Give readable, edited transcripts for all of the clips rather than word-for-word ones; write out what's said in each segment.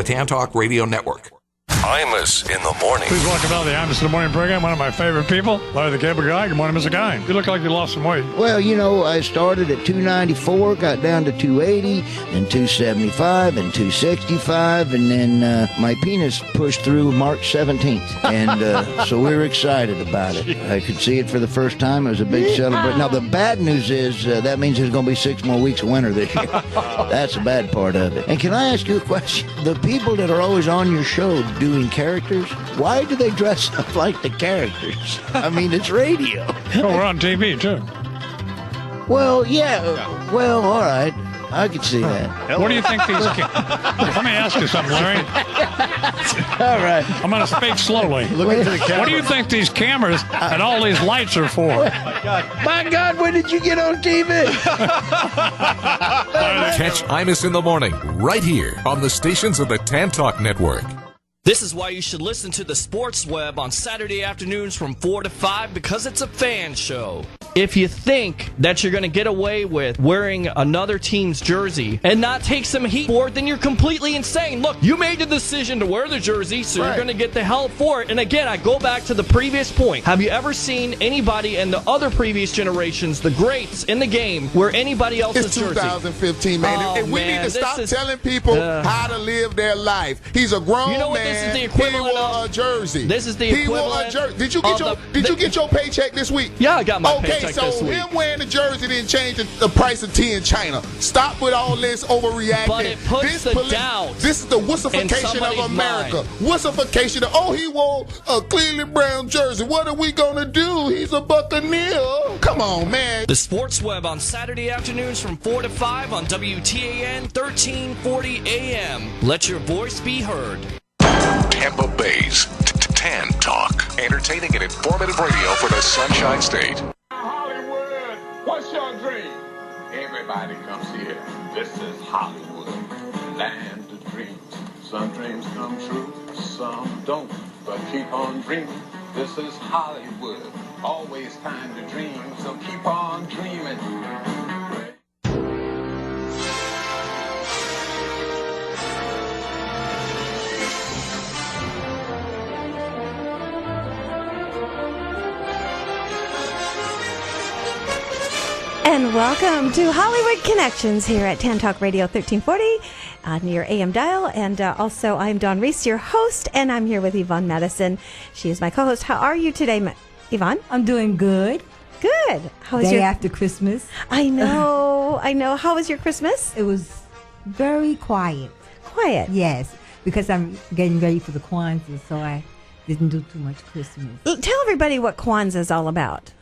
the Tan Talk Radio Network. Imus in the morning. Please welcome out the Imus in the morning program. One of my favorite people, Larry the Cable Guy. Good morning, Mr. Guy. You look like you lost some weight. Well, you know, I started at 294, got down to 280, and 275, and 265, and then my penis pushed through March 17th. And so we were excited about it. I could see it for the first time. It was a big celebration. Now, the bad news is that means there's going to be 6 more weeks of winter this year. That's the bad part of it. And can I ask you a question? The people that are always on your show doing characters, why do they dress up like the characters? I mean, it's radio. Oh, we're on TV, too. Well, yeah. Well, all right. I could see that. What do you think these... Let me ask you something, Larry. All right. I'm going to speak slowly. Look into the camera. What do you think these cameras and all these lights are for? My God, when did you get on TV? Catch Imus in the morning right here on the stations of the Tan Talk Network. This is why you should listen to the Sports Web on Saturday afternoons from 4 to 5 because it's a fan show. If you think that you're going to get away with wearing another team's jersey and not take some heat for it, then you're completely insane. Look, you made the decision to wear the jersey, so you're going to get the help for it. And again, I go back to the previous point. Have you ever seen anybody in the other previous generations, the greats in the game, wear anybody else's jersey? It's 2015, man. Oh, and we man, need to stop is, telling people how to live their life. He's a grown man. This is the equivalent he wore of a jersey. This is the he equivalent. Wore a jersey. Did you get your paycheck this week? Yeah, I got my paycheck so this week. Him wearing the jersey didn't change the price of tea in China. Stop with all this overreacting. But it puts the doubt. This is the wussification of America. Wussification of, he wore a Cleveland Brown jersey. What are we gonna do? He's a Buccaneer. Come on, man. The Sports Web on Saturday afternoons from 4 to 5 on WTAN 1340 AM. Let your voice be heard. Tampa Bay's Tan Talk. Entertaining and informative radio for the Sunshine State. Hollywood, what's your dream? Everybody comes here. This is Hollywood, land of dreams. Some dreams come true, some don't. But keep on dreaming. This is Hollywood. Always time to dream, so keep on dreaming. And welcome to Hollywood Connections here at Tan Talk Radio 1340 on your AM dial. And also, I'm Dawn Reese, your host, and I'm here with Yvonne Madison. She is my co-host. How are you today, Yvonne? I'm doing good. Good. How was Day after Christmas. I know. How was your Christmas? It was very quiet. Quiet? Yes, because I'm getting ready for the Kwanzaa, so I didn't do too much Christmas. Tell everybody what Kwanzaa is all about.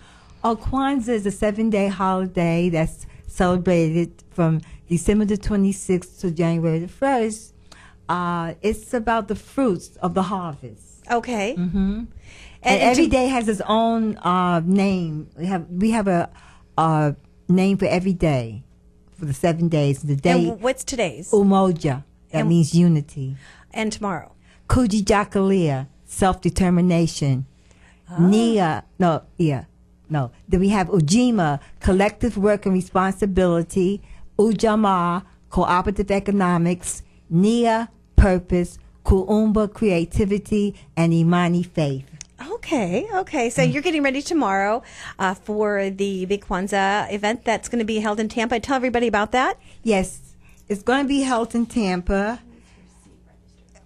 Oh, Kwanzaa is a 7-day holiday that's celebrated from December the 26th to January the 1st. It's about the fruits of the harvest. Okay. Mm-hmm. And every day has its own name. We have a name for every day for the 7 days. The day. And what's today's? Umoja. That means unity. And tomorrow? Kujijakalia, self-determination. No. Then we have Ujima, collective work and responsibility. Ujamaa, cooperative economics. Nia, purpose. Kuumba, creativity. And Imani, faith. Okay. So you're getting ready tomorrow for the big Kwanzaa event that's going to be held in Tampa. Tell everybody about that. Yes, it's going to be held in Tampa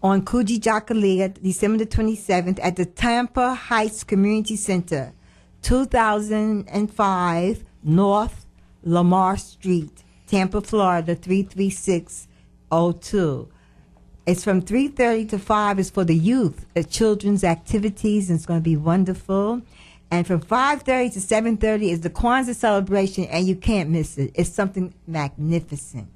on Kujijakalia, December the 27th at the Tampa Heights Community Center. 2005 North Lamar Street, Tampa, Florida, 33602. It's from 3:30 to 5 is for the youth, children's activities, and it's going to be wonderful. And from 5:30 to 7:30 is the Kwanzaa celebration, and you can't miss it. It's something magnificent.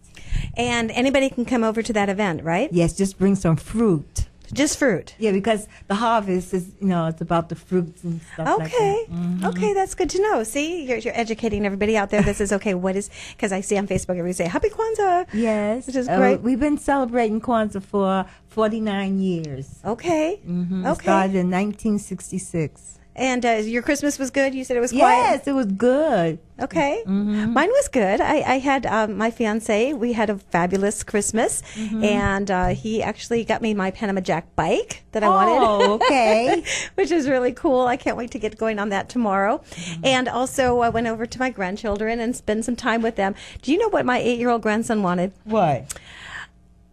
And anybody can come over to that event, right? Yes, just bring some fruit. Just fruit? Yeah, because the harvest is, it's about the fruits and stuff like that. Mm-hmm. Okay, that's good to know. See, you're educating everybody out there. This is okay. What is, because I see on Facebook everybody say, Happy Kwanzaa. Yes. Which is great. We've been celebrating Kwanzaa for 49 years. Okay. Mm-hmm. Okay. It started in 1966. And your Christmas was good? You said it was quiet? Yes, it was good. Okay. Mine was good. I had my fiance. We had a fabulous Christmas, and he actually got me my Panama Jack bike that I wanted. Oh, okay. Which is really cool. I can't wait to get going on that tomorrow. And also, I went over to my grandchildren and spent some time with them. Do you know what my 8-year-old grandson wanted? What?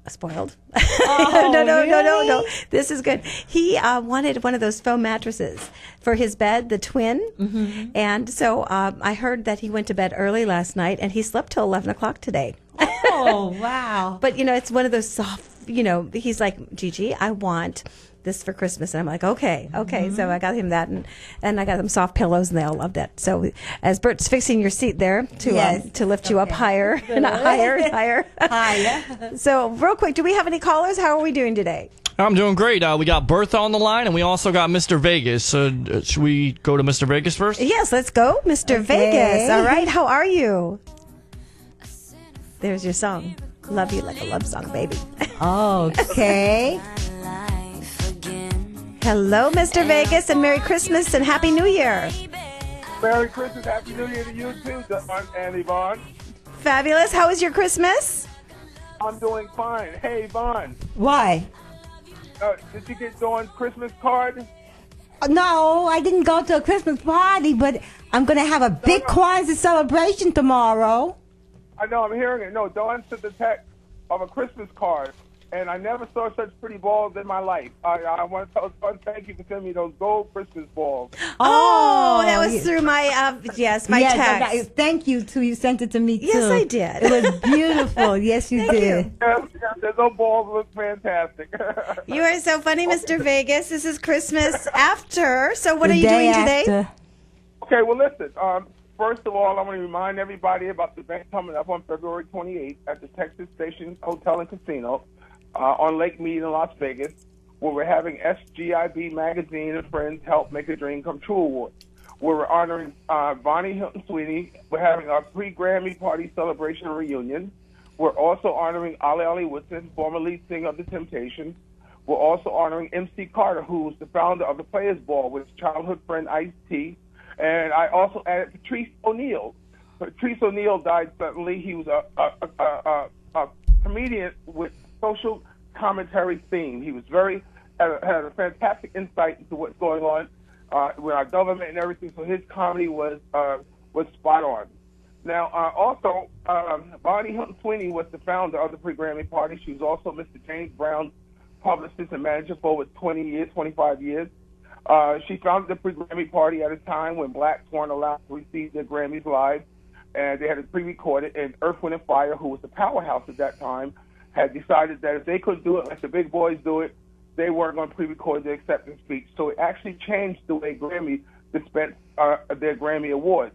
Spoiled. Oh, No. This is good. He wanted one of those foam mattresses for his bed, the twin. And so I heard that he went to bed early last night, and he slept till 11 o'clock today. Oh, wow. But, it's one of those soft, he's like, Gigi, I want this for Christmas. And I'm like, okay. So I got him that, and I got him soft pillows, and they all loved it. So as Bert's fixing your seat there to lift you up higher, not higher. So real quick, do we have any callers? How are we doing today? I'm doing great. We got Bertha on the line, and we also got Mr. Vegas. Should we go to Mr. Vegas first? Yes, let's go, Mr. Vegas. All right, how are you? There's your song. Love you like a love song, baby. Okay. Hello, Mr. Vegas, and Merry Christmas and Happy New Year. Merry Christmas, Happy New Year to you too, Don and Yvonne. Fabulous. How was your Christmas? I'm doing fine. Hey, Yvonne. Why? Did you get Dawn's Christmas card? No, I didn't go to a Christmas party, but I'm going to have a big Kwanzaa celebration tomorrow. I know, I'm hearing it. No, Dawn sent the text of a Christmas card, and I never saw such pretty balls in my life. I want to tell Dawn thank you for sending me those gold Christmas balls. Oh, that was through my text. Thank you, too. You sent it to me, too. Yes, I did. It was beautiful. Yes, you did. Yes, those balls look fantastic. You are so funny, Mr. Vegas. This is Christmas after. So what are you doing today? Okay, well, listen. First of all, I want to remind everybody about the event coming up on February 28th at the Texas Station Hotel and Casino on Lake Mead in Las Vegas, where we're having SGIB Magazine and Friends Help Make a Dream Come True Award, where we're honoring Bonnie Hilton-Sweeney. We're having our pre-Grammy party celebration reunion. We're also honoring Ali Ali Woodson, former lead singer of The Temptations. We're also honoring MC Carter, who's the founder of the Players Ball with his childhood friend Ice-T. And I also added Patrice O'Neal. Patrice O'Neal died suddenly. He was a comedian with social commentary theme. He was had a fantastic insight into what's going on with our government and everything. So his comedy was spot on. Now, also, Bonnie Hilton-Sweeney was the founder of the pre-Grammy party. She was also Mr. James Brown's publicist and manager for over 25 years. She founded the pre-Grammy party at a time when blacks weren't allowed to receive their Grammys live, and they had it pre-recorded. And Earth, Wind & Fire, who was the powerhouse at that time, had decided that if they couldn't do it like the big boys do it, they weren't going to pre-record their acceptance speech. So it actually changed the way Grammy dispensed their Grammy awards.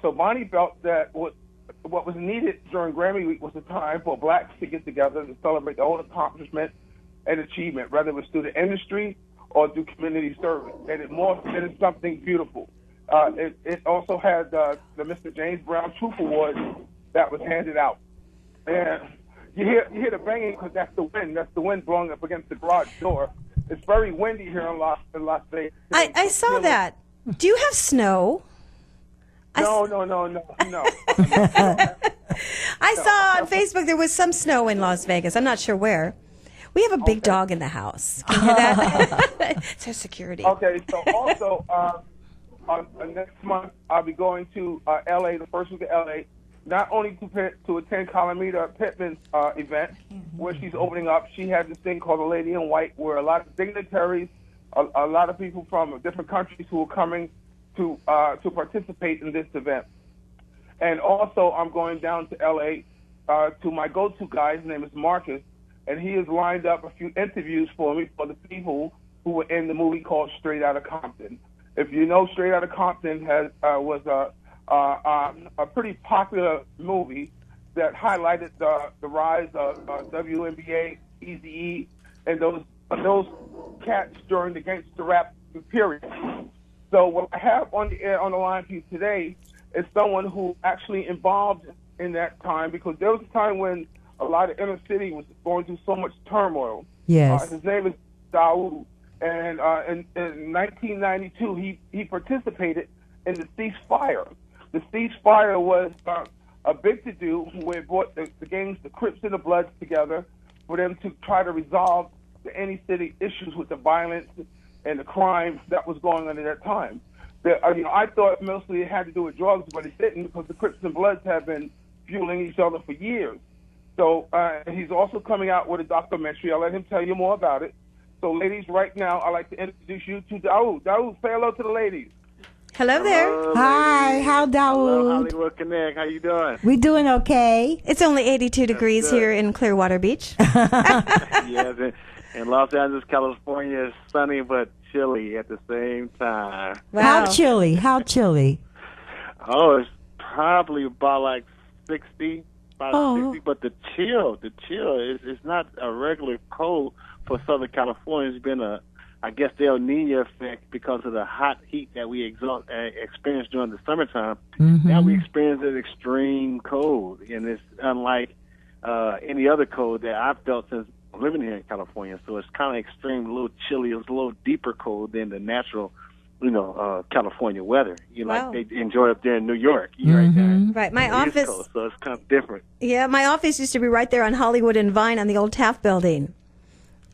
So Bonnie felt that what was needed during Grammy Week was a time for blacks to get together to celebrate their own accomplishment and achievement, whether it was through the industry or through community service, and it morphed into something beautiful. It also had the Mr. James Brown Truth Award that was handed out. And you hear the banging because that's the wind. That's the wind blowing up against the garage door. It's very windy here in Las Vegas. I saw that. Do you have snow? No. I saw on Facebook there was some snow in Las Vegas. I'm not sure where. We have a big dog in the house. Can you hear that? It's our security. Okay, so also next month I'll be going to L.A., the first week of L.A., not only to attend Calamita Pittman's event, where she's opening up. She has this thing called The Lady in White, where a lot of dignitaries, a lot of people from different countries who are coming to participate in this event. And also I'm going down to L.A. To my go-to guy. His name is Marcus. And he has lined up a few interviews for me for the people who were in the movie called Straight Outta Compton. If you know, Straight Outta Compton was a pretty popular movie that highlighted the rise of WNBA, Eazy-E, and those cats during the gangster rap period. So what I have on the line for you today is someone who actually involved in that time, because there was a time when a lot of inner city was going through so much turmoil. Yes. His name is Daoud, And in 1992, he participated in the ceasefire. The ceasefire was a big to-do where it brought the gangs, the Crips and the Bloods together for them to try to resolve the inner-city issues with the violence and the crime that was going on at that time. I thought mostly it had to do with drugs, but it didn't, because the Crips and Bloods have been fueling each other for years. So he's also coming out with a documentary. I'll let him tell you more about it. So, ladies, right now, I'd like to introduce you to Daoud. Daoud, say hello to the ladies. Hello there. Hi, how Daoud? Hello, Hollywood Connect. How you doing? We doing okay. It's only 82 degrees here in Clearwater Beach. Yes, in Los Angeles, California, it's sunny but chilly at the same time. Wow. How chilly? How chilly? Oh, it's probably about like 60, about 60. But the chill is not a regular cold for Southern California. It's been I guess the El Nino effect because of the hot heat that we experienced during the summertime. Mm-hmm. Now we experience an extreme cold, and it's unlike any other cold that I've felt since living here in California. So it's kind of extreme, a little chilly. It's a little deeper cold than the natural, California weather. Wow. Like they enjoy up there in New York. Right there. Right, my on the East office. Coast, so it's kind of different. Yeah, my office used to be right there on Hollywood and Vine on the old Taft Building.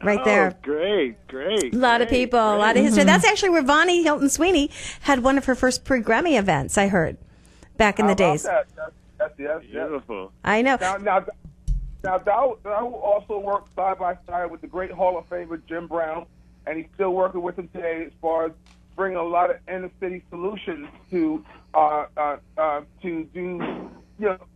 Right there. Great. A lot of people, a lot of history. That's actually where Vonnie Hilton Sweeney had one of her first pre-Grammy events, I heard, back in the days. That's Beautiful. I know. Now, Daoud also worked side by side with the great Hall of Famer Jim Brown, and he's still working with him today as far as bringing a lot of inner city solutions to do,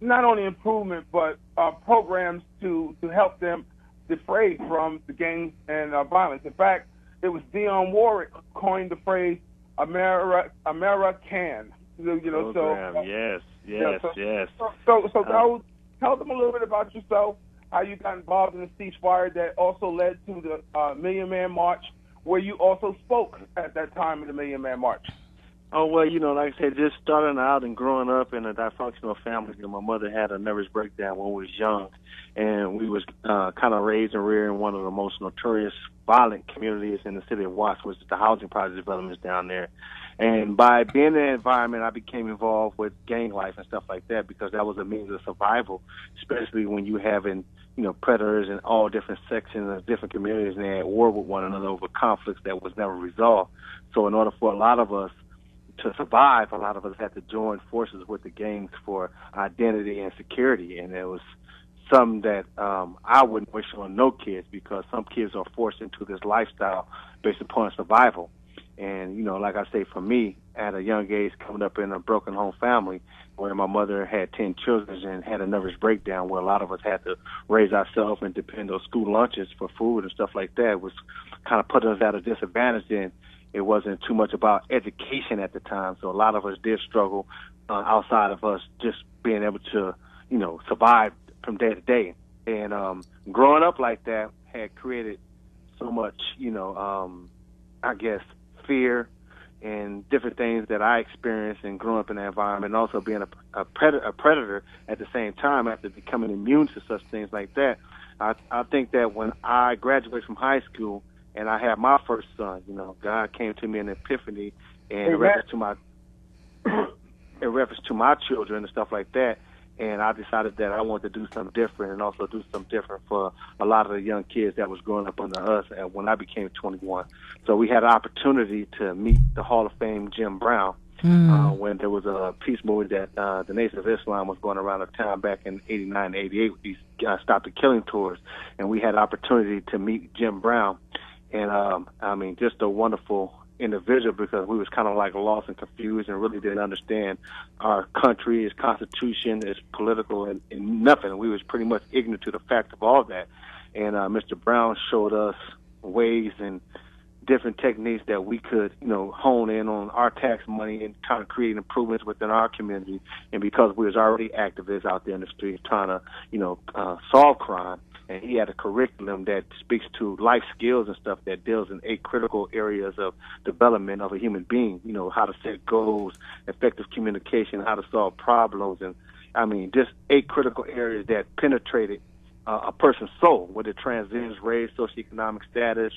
not only improvement but programs to help them defray from the gangs and violence. In fact, it was Dionne Warwick who coined the phrase America Can. Yes. So Daoud, tell them a little bit about yourself, how you got involved in the ceasefire that also led to the Million Man March, where you also spoke at that time in the Million Man March. Oh, well, like I said, just starting out and growing up in a dysfunctional family. My mother had a nervous breakdown when we was young, and we was kind of raised and reared in one of the most notorious violent communities in the city of Watts, which is the housing project developments down there. And by being in that environment, I became involved with gang life and stuff like that because that was a means of survival, especially when you having, predators in all different sections of different communities and they're at war with one another over conflicts that was never resolved. So in order for a lot of us to survive, a lot of us had to join forces with the gangs for identity and security. And it was something that I wouldn't wish on no kids because some kids are forced into this lifestyle based upon survival. And, like I say, for me, at a young age, coming up in a broken home family where my mother had 10 children and had a nervous breakdown where a lot of us had to raise ourselves and depend on school lunches for food and stuff like that was kind of put us at a disadvantage. And it wasn't too much about education at the time. So a lot of us did struggle outside of us just being able to, survive from day to day. And growing up like that had created so much, I guess, fear and different things that I experienced and growing up in that environment, and also being a predator at the same time after becoming immune to such things like that. I think that when I graduated from high school and I had my first son, God came to me in an epiphany and in reference to my children and stuff like that. And I decided that I wanted to do something different and also do something different for a lot of the young kids that was growing up under us when I became 21. So we had an opportunity to meet the Hall of Fame Jim Brown when there was a peace movement that the Nation of Islam was going around the town back in 89, 88 with these Stop the Killing tours. And we had an opportunity to meet Jim Brown. And, just a wonderful individual because we was kind of like lost and confused and really didn't understand our country, its constitution, its political and nothing. We was pretty much ignorant to the fact of all that. And Mr. Brown showed us ways and different techniques that we could, hone in on our tax money and kind of create improvements within our community. And because we was already activists out there in the streets trying to, solve crime, and he had a curriculum that speaks to life skills and stuff that deals in 8 critical areas of development of a human being, how to set goals, effective communication, how to solve problems, and just 8 critical areas that penetrated a person's soul, whether it transcends race, socioeconomic status,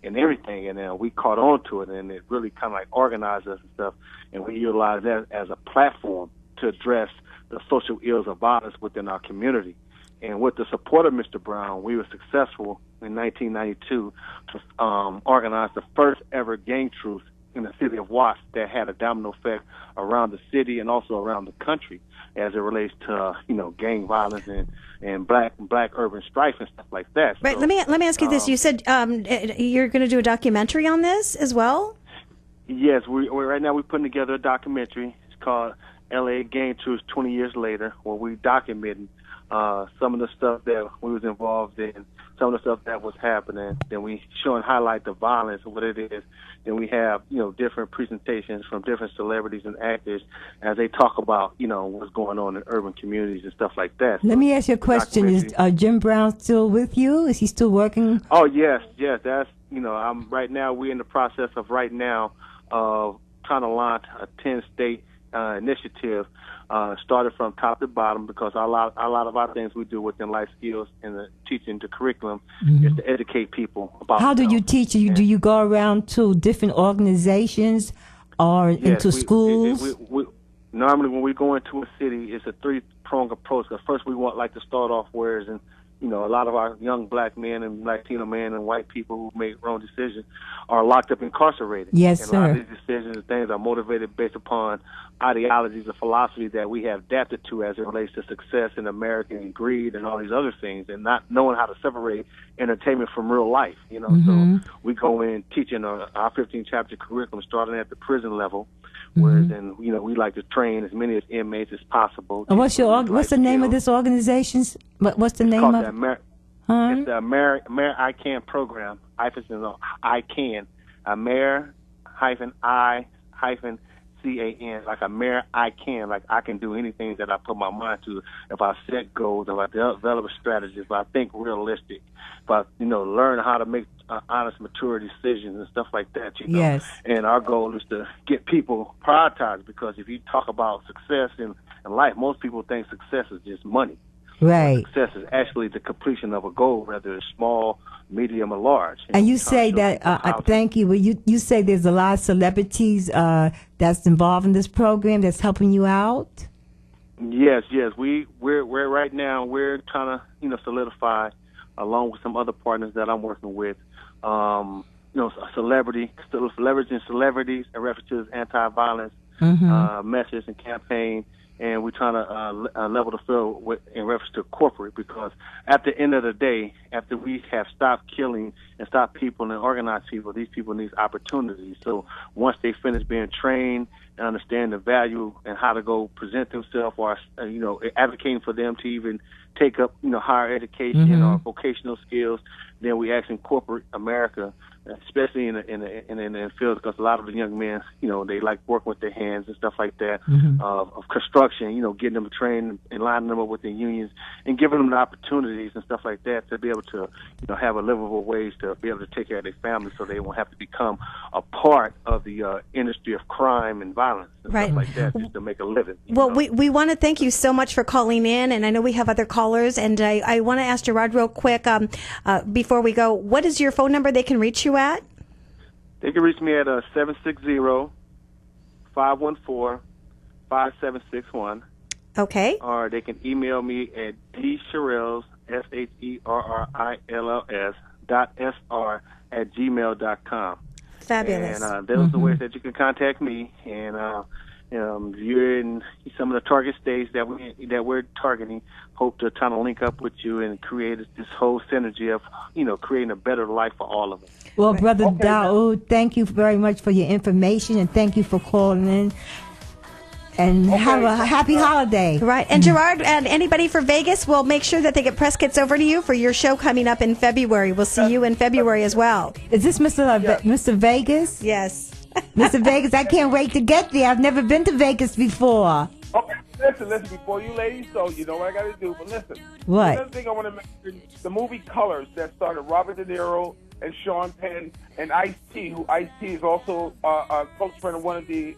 and everything. And then we caught on to it, and it really kind of like organized us and stuff. And we utilized that as a platform to address the social ills of violence within our community. And with the support of Mr. Brown, we were successful in 1992 to organize the first ever gang truce in the city of Watts that had a domino effect around the city and also around the country as it relates to gang violence and black urban strife and stuff like that. Right. So, let me ask you this. You said you're going to do a documentary on this as well? Yes, we right now we're putting together a documentary. It's called L.A. Gang Truce 20 Years Later, where we documenting some of the stuff that we was involved in, some of the stuff that was happening. Then we show and highlight the violence and what it is. Then we have, different presentations from different celebrities and actors as they talk about, what's going on in urban communities and stuff like that. Let me ask you a question. Is Jim Brown still with you? Is he still working? Oh, yes. That's, I'm right now, we're in the process of trying to launch a 10-state initiative, started from top to bottom, because a lot of our things we do within life skills and the teaching, the curriculum, is to educate people about. How do you teach? Do you go around to different organizations or into schools? Normally, when we go into a city, it's a three-pronged approach. Because first, we want to start off whereas and a lot of our young black men and Latino men and white people who make wrong decisions are locked up incarcerated. Yes, and sir. A lot of these decisions and things are motivated based upon ideologies and philosophies that we have adapted to as it relates to success in America and greed and all these other things, and not knowing how to separate entertainment from real life. So we go in teaching our 15-chapter curriculum starting at the prison level. Whereas, then we like to train as many inmates as possible. And what's the name of this organization? What's the name of it? It's the Mayor I Can program. I Can. Mayor CAN, like a mayor I can, like I can do anything that I put my mind to if I set goals, if I develop a strategy, if I think realistic, if I learn how to make honest, mature decisions and stuff like that. Yes. And our goal is to get people prioritized, because if you talk about success in life, most people think success is just money. Right. Success is actually the completion of a goal, whether it's small, medium, or large. And you say that, thank you. Well, you say there's a lot of celebrities that's involved in this program that's helping you out? Yes. We're right now, we're trying to, solidify, along with some other partners that I'm working with, celebrities in reference to this anti-violence message and campaign. And we're trying to level the field in reference to corporate, because at the end of the day, after we have stopped killing and stopped people and organized people, these people need opportunities. So once they finish being trained and understand the value and how to go present themselves, or advocating for them to even take up higher education or vocational skills, then we ask in corporate America, especially in the field, because a lot of the young men, they like working with their hands and stuff like that, of construction, getting them trained and lining them up with the unions and giving them the opportunities and stuff like that to be able to, have a livable wage to be able to take care of their families, so they won't have to become a part of the industry of crime and violence and stuff like that, just to make a living. Well, we want to thank you so much for calling in, and I know we have other callers, and I want to ask Gerard real quick before we go, what is your phone number they can reach you at? They can reach me at 760-514-5761. Okay. Or they can email me at dSherrills, SHERRILLS.SR@gmail.com. Fabulous. And those are the ways that you can contact me. And you're in some of the target states that we're targeting. Hope to kind of link up with you and create this whole synergy of creating a better life for all of us. Well, Brother Daoud, thank you very much for your information, and thank you for calling in. And have a happy holiday. Right. And Gerard, and anybody for Vegas, we'll make sure that they get press kits over to you for your show coming up in February. We'll see you in February as well. Is this Mr. Vegas? Yes. Mr. Vegas, I can't wait to get there. I've never been to Vegas before. Okay, listen, before you ladies, so you know what I got to do, but listen. What? Another thing I want to mention, the movie Colors that starred Robert De Niro and Sean Penn and Ice-T, who Ice-T is also a close friend of one of the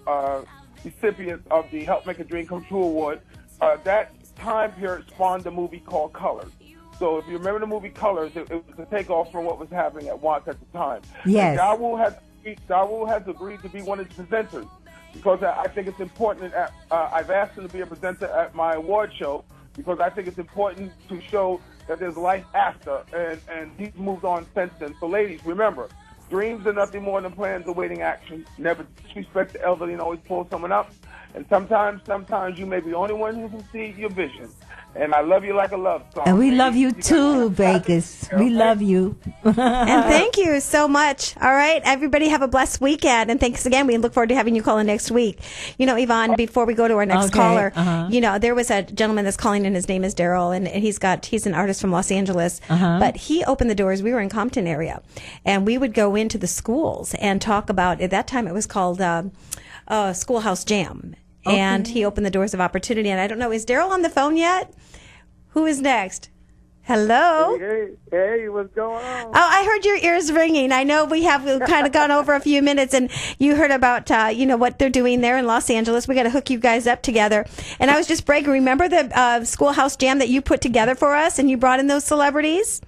recipients of the Help Make a Dream Come True Award. That time period spawned a movie called Colors. So if you remember the movie Colors, it was a takeoff from what was happening at Watts at the time. Yes. Dawu has agreed to be one of the presenters because I think it's important. I've asked him to be a presenter at my award show because I think it's important to show that there's life after, and he's moved on since then. So ladies, remember, dreams are nothing more than plans awaiting action. Never disrespect the elderly and always pull someone up. And sometimes you may be the only one who can see your vision. And I love you like a love song. And we love you too, Vegas. We love you. And thank you so much. All right, everybody have a blessed weekend. And thanks again. We look forward to having you call in next week. You know, Yvonne, before we go to our next caller, you know, there was a gentleman that's calling in. His name is Daryl, and he's an artist from Los Angeles. But he opened the doors. We were in Compton area, and we would go into the schools and talk about, at that time it was called Schoolhouse Jam. Okay. And he opened the doors of opportunity. And I don't know, is Daryl on the phone yet? Who is next? Hello? Hey, what's going on? Oh, I heard your ears ringing. I know we've kind of gone over a few minutes, and you heard about, what they're doing there in Los Angeles. We got to hook you guys up together. And I was just bragging. Remember the Schoolhouse Jam that you put together for us, and you brought in those celebrities?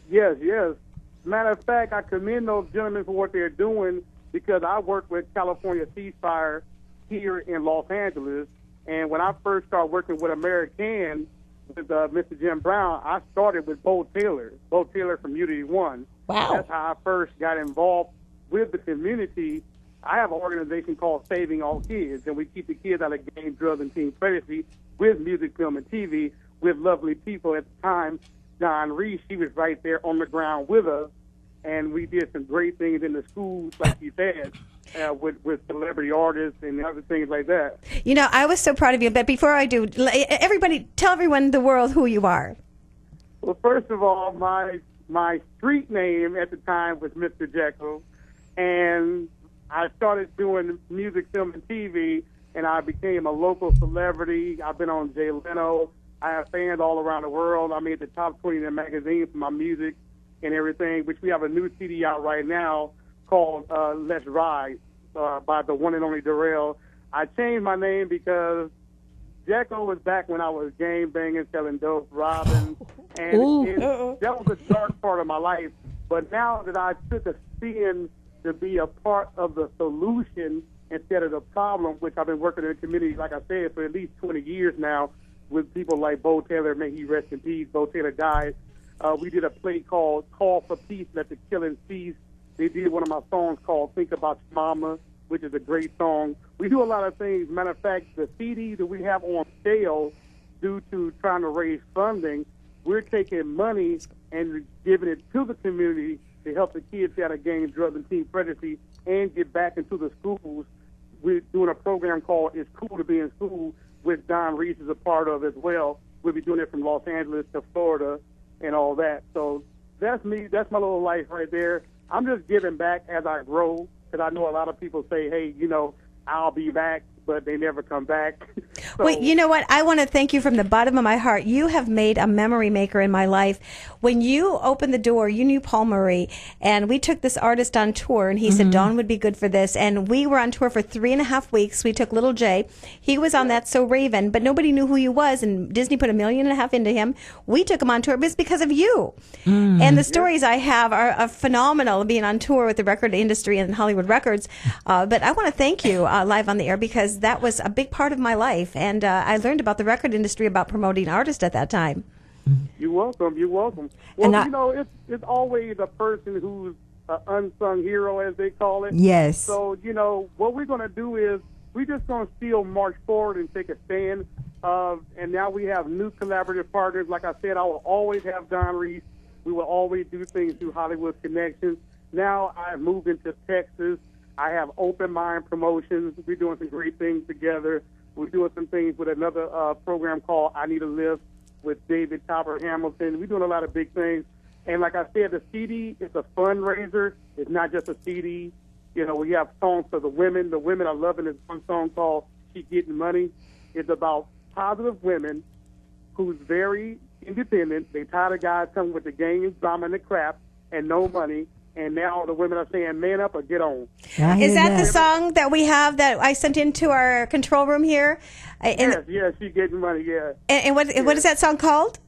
Yes. Matter of fact, I commend those gentlemen for what they're doing because I work with California Ceasefire here in Los Angeles. And when I first started working with American, with Mr. Jim Brown, I started with Bo Taylor from Unity One. Wow. That's how I first got involved with the community. I have an organization called Saving All Kids, and we keep the kids out of gang, drugs, and teen pregnancy with music, film, and TV with lovely people. At the time, Don Reese, she was right there on the ground with us, and we did some great things in the schools, like you said. With celebrity artists and other things like that. You know, I was so proud of you. But before I do, everybody, tell everyone in the world who you are. Well, first of all, my street name at the time was Mr. Jekyll, and I started doing music, film, and TV, and I became a local celebrity. I've been on Jay Leno. I have fans all around the world. I made the top 20 in the magazine for my music and everything, which we have a new CD out right now called Let's Ride by the one and only Darrell. I changed my name because Jekyll was back when I was gang banging, selling dope, robbing, and that was a dark part of my life. But now that I took a spin to be a part of the solution instead of the problem, which I've been working in the community, like I said, for at least 20 years now, with people like Bo Taylor, may he rest in peace. Bo Taylor died. We did a play called Call for Peace, Let the Killing Cease. They did one of my songs called Think About Your Mama, which is a great song. We do a lot of things. Matter of fact, the CD that we have on sale, due to trying to raise funding, we're taking money and giving it to the community to help the kids out of gang, drugs, and teen pregnancy and get back into the schools. We're doing a program called It's Cool to Be in School, which Don Reese is a part of as well. We'll be doing it from Los Angeles to Florida and all that. So that's me. That's my little life right there. I'm just giving back as I grow, because I know a lot of people say, hey, I'll be back, but they never come back. So, well, you know what? I want to thank you from the bottom of my heart. You have made a memory maker in my life. When you opened the door, you knew Paul Murray, and we took this artist on tour, and he said, Dawn would be good for this. And we were on tour for 3.5 weeks. We took Little Jay. He was on That's So Raven, but nobody knew who he was, and Disney put $1.5 million into him. We took him on tour, but it's because of you. And the stories I have are phenomenal, being on tour with the record industry and Hollywood Records. But I want to thank you live on the air, because that was a big part of my life. And I learned about the record industry, about promoting artists at that time. You're welcome. Well, it's always a person who's an unsung hero, as they call it. Yes. So, what we're going to do is we're just going to still march forward and take a stand. And now we have new collaborative partners. Like I said, I will always have Don Reese. We will always do things through Hollywood Connections. Now I've moved into Texas. I have Open Mind Promotions. We're doing some great things together. We're doing some things with another program called I Need a Lift with David Topper Hamilton. We're doing a lot of big things. And like I said, the CD is a fundraiser. It's not just a CD. We have songs for the women. The women are loving this one song called She Getting Money. It's about positive women who's very independent. They tired of guys coming with the gang and drama and the crap and no money. And now the women are saying, man up or get on. Is that the song that we have that I sent into our control room here? Yes, She Getting Money, yeah. And what is that song called?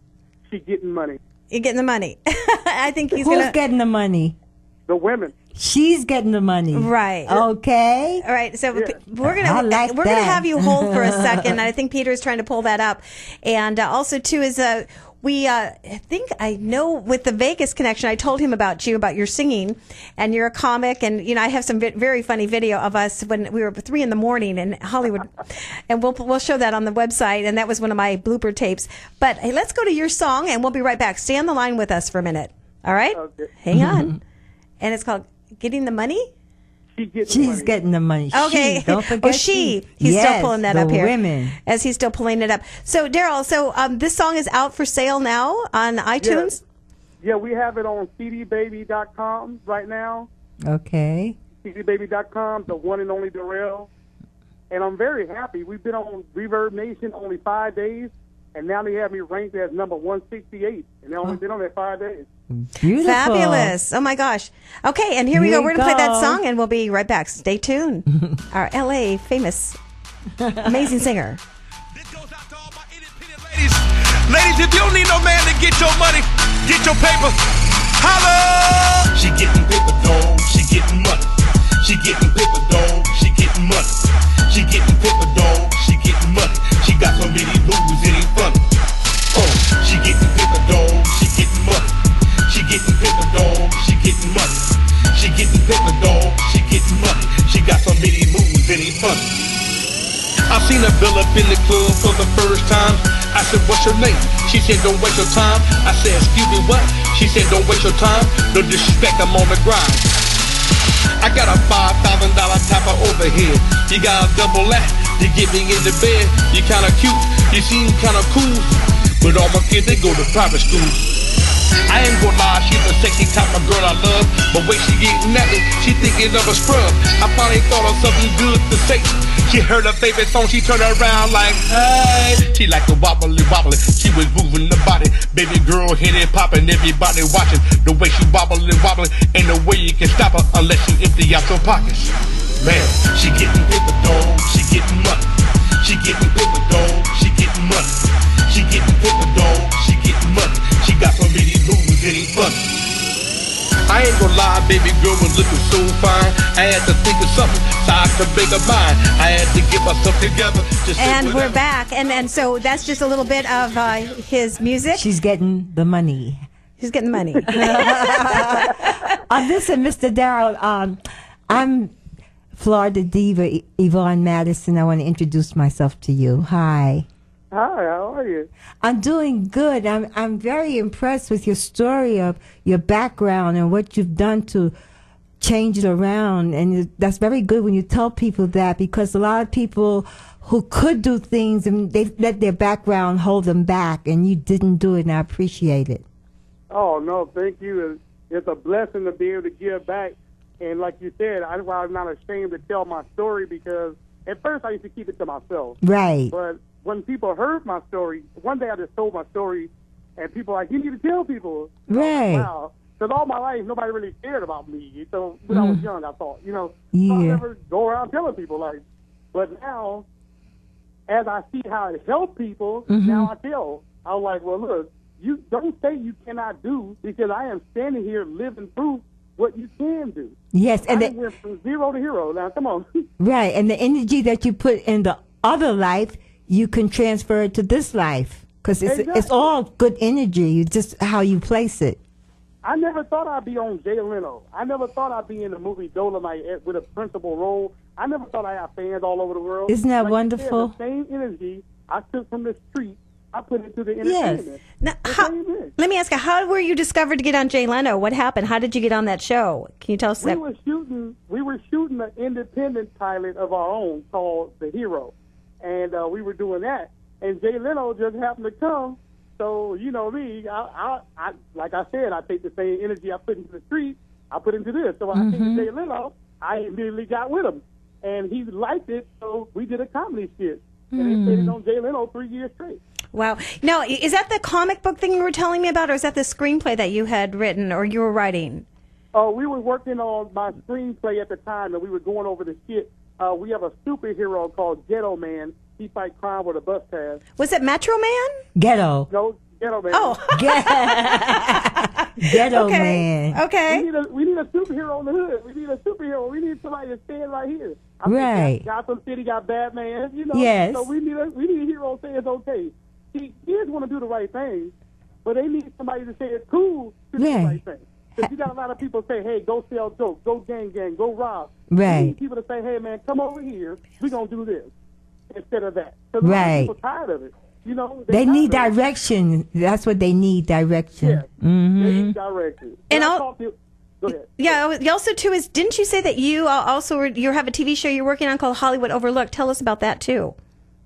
She Getting Money. You're getting the money. I think he's Who's getting the money? The women. She's getting the money. Right. Okay. All right. So Yeah. we're gonna have you hold for a second. I think Peter's trying to pull that up, and also too is I think I know with the Vegas connection. I told him about your singing, and you're a comic, and I have some very funny video of us when we were 3 a.m. in Hollywood, and we'll show that on the website. And that was one of my blooper tapes. But hey, let's go to your song, and we'll be right back. Stay on the line with us for a minute. All right? Okay. Hang on. And it's called Getting the Money? She's getting the money. Okay. Don't forget she. He's still pulling that up here. Women. As he's still pulling it up. So, Daryl, this song is out for sale now on iTunes? Yeah, we have it on cdbaby.com right now. Okay. cdbaby.com, the one and only Darrell. And I'm very happy. We've been on Reverb Nation only 5 days, and now they have me ranked as number 168. And they've only been on there 5 days. Beautiful. Fabulous. Oh, my gosh. Okay, and here we go. We're going to play that song, and we'll be right back. Stay tuned. Our L.A. famous, amazing singer. This goes out to all my independent ladies. Ladies, if you don't need no man to get your money, get your paper. Holla! She getting paper, dog. She getting money. She getting paper, dog. She getting money. She getting paper, dog. She getting money. She got so many moves, it ain't funny. Oh, she getting paper, dog. She getting money. She getting paper, dog. She getting money. She getting paper, dog. She getting money. She got so many moves, it ain't funny. I seen her bill up in the club for the first time. I said, what's your name? She said, don't waste your time. I said, excuse me, what? She said, don't waste your time. No disrespect, I'm on the grind. I got a $5,000 type of overhead. You got a double that. You get me in the bed. You kinda cute. You seem kinda cool. But all my kids, they go to private school. I ain't gonna lie, she's the sexy type of girl I love. But when she getting at me, she thinking of a scrub. I finally thought of something good to say. She heard her favorite song, she turned around like, hey. She like a wobbly wobbly, she was moving the body. Baby girl hit it popping, everybody watching. The way she wobbly wobbly, ain't no way you can stop her unless you empty out your pockets. Man, she getting paper, dog, she getting money. She getting paper, dog, she getting money. She getting paper, dog, she getting money. She got so many moves, it ain't funny. I ain't gonna lie, baby girl was looking so fine. I had to think of something so I could make her mine. I had to get myself together. And we're back. And so that's just a little bit of his music. She's getting the money. She's getting the money. Listen, Mr. Darrell, I'm Florida diva Yvonne Madison. I want to introduce myself to you. Hi. Hi, how are you? I'm doing good. I'm very impressed with your story of your background and what you've done to change it around. And that's very good when you tell people that, because a lot of people who could do things and they let their background hold them back, and you didn't do it, and I appreciate it. Oh, no, thank you. It's a blessing to be able to give back. And like you said, I'm not ashamed to tell my story, because at first I used to keep it to myself. Right. But when people heard my story, one day I just told my story, and people were like, you need to tell people. Right. Wow. Because all my life, nobody really cared about me. So when I was young, I thought, so I never go around telling people. But now, as I see how it helped people, now I tell. I was like, well, look, you don't say you cannot do, because I am standing here living proof what you can do. Yes. And I went from zero to hero. Now, come on. Right. And the energy that you put in the other life, you can transfer it to this life, because it's all good energy. It's just how you place it. I never thought I'd be on Jay Leno. I never thought I'd be in the movie Dolomite with a principal role. I never thought I'd have fans all over the world. Isn't that wonderful? The same energy I took from the street, I put into the entertainment. Now, let me ask you, how were you discovered to get on Jay Leno? What happened? How did you get on that show? Can you tell us that? We were shooting an independent pilot of our own called The Hero. And we were doing that, and Jay Leno just happened to come. So you know me, I like I said, I take the same energy I put into the street, I put into this. So when I came to Jay Leno, I immediately got with him, and he liked it. So we did a comedy skit, and they played it on Jay Leno 3 years straight. Wow! Now, is that the comic book thing you were telling me about, or is that the screenplay that you had written or you were writing? Oh, we were working on my screenplay at the time, and we were going over the skit. We have a superhero called Ghetto Man. He fight crime with a bus pass. Was it Metro Man? Ghetto. No, Ghetto man. Oh. Ghetto Okay. man. Okay. We need a superhero in the hood. We need a superhero. We need somebody to stand right here. I Right. think Gotham City got Batman, you know. Yes. So we need a hero to say it's okay. See, kids want to do the right thing, but they need somebody to say it's cool to do the Right. right thing. Because you got a lot of people say, hey, go sell dope, go gang, go rob. Right. We need people to say, hey, man, come over here. We're going to do this instead of that. Because a lot of Right. people tired of it. You know, They tired need of it. direction. That's what they need, direction. Yeah. They Mm-hmm. need direction. And When I I'll- talk to- Go ahead. Yeah. Also, too, didn't you say that you you have a TV show you're working on called Hollywood Overlooked? Tell us about that too.